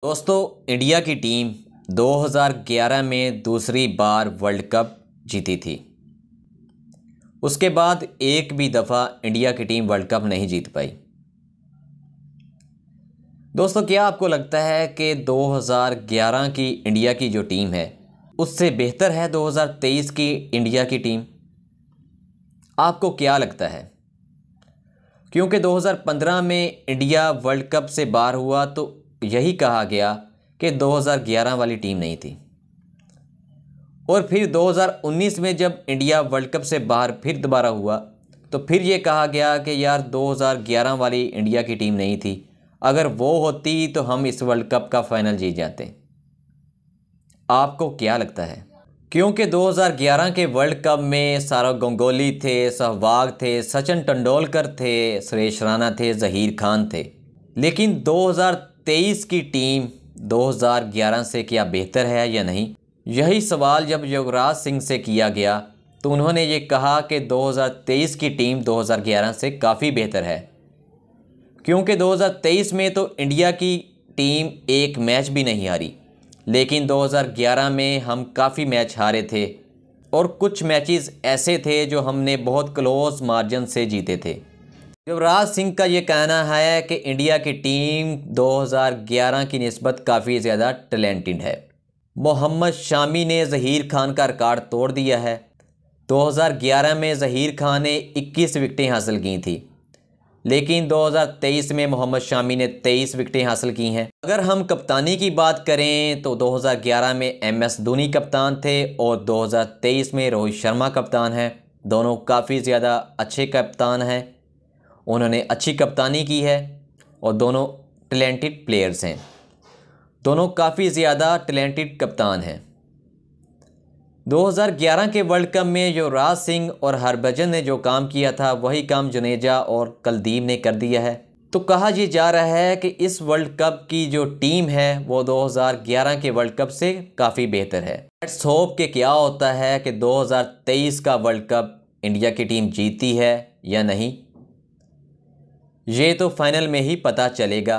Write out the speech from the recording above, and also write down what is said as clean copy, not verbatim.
दोस्तों, इंडिया की टीम 2011 में दूसरी बार वर्ल्ड कप जीती थी। उसके बाद एक भी दफ़ा इंडिया की टीम वर्ल्ड कप नहीं जीत पाई। दोस्तों, क्या आपको लगता है कि 2011 की इंडिया की जो टीम है उससे बेहतर है 2023 की इंडिया की टीम? आपको क्या लगता है? क्योंकि 2015 में इंडिया वर्ल्ड कप से बाहर हुआ तो यही कहा गया कि 2011 वाली टीम नहीं थी, और फिर 2019 में जब इंडिया वर्ल्ड कप से बाहर फिर दोबारा हुआ तो फिर ये कहा गया कि यार 2011 वाली इंडिया की टीम नहीं थी, अगर वो होती तो हम इस वर्ल्ड कप का फाइनल जीत जाते। आपको क्या लगता है? क्योंकि 2011 के वर्ल्ड कप में सौरव गांगुली थे, सहवाग थे, सचिन तेंदुलकर थे, सुरेश रैना थे, ज़हीर खान थे। लेकिन 2023 की टीम 2011 से क्या बेहतर है या नहीं? यही सवाल जब युवराज सिंह से किया गया तो उन्होंने ये कहा कि 2023 की टीम 2011 से काफ़ी बेहतर है, क्योंकि 2023 में तो इंडिया की टीम एक मैच भी नहीं हारी, लेकिन 2011 में हम काफ़ी मैच हारे थे और कुछ मैचेस ऐसे थे जो हमने बहुत क्लोज मार्जिन से जीते थे। युवराज सिंह का ये कहना है कि इंडिया की टीम 2011 की निस्बत काफ़ी ज़्यादा टैलेंटेड है। मोहम्मद शामी ने ज़हीर खान का रिकॉर्ड तोड़ दिया है। 2011 में ज़हीर खान ने 21 विकेटें हासिल की थी, लेकिन 2023 में मोहम्मद शामी ने 23 विकेटें हासिल की हैं। अगर हम कप्तानी की बात करें तो 2011 में MS धोनी कप्तान थे और 2023 में रोहित शर्मा कप्तान हैं। दोनों काफ़ी ज़्यादा अच्छे कप्तान हैं, उन्होंने अच्छी कप्तानी की है और दोनों टैलेंटेड प्लेयर्स हैं। दोनों काफ़ी ज़्यादा टैलेंटेड कप्तान हैं। 2011 के वर्ल्ड कप में युवराज सिंह और हरभजन ने जो काम किया था वही काम जडेजा और कुलदीप ने कर दिया है। तो कहा यह जा रहा है कि इस वर्ल्ड कप की जो टीम है वो 2011 के वर्ल्ड कप से काफ़ी बेहतर है। लेट्स होप कि क्या होता है कि 2023 का वर्ल्ड कप इंडिया की टीम जीती है या नहीं, ये तो फाइनल में ही पता चलेगा।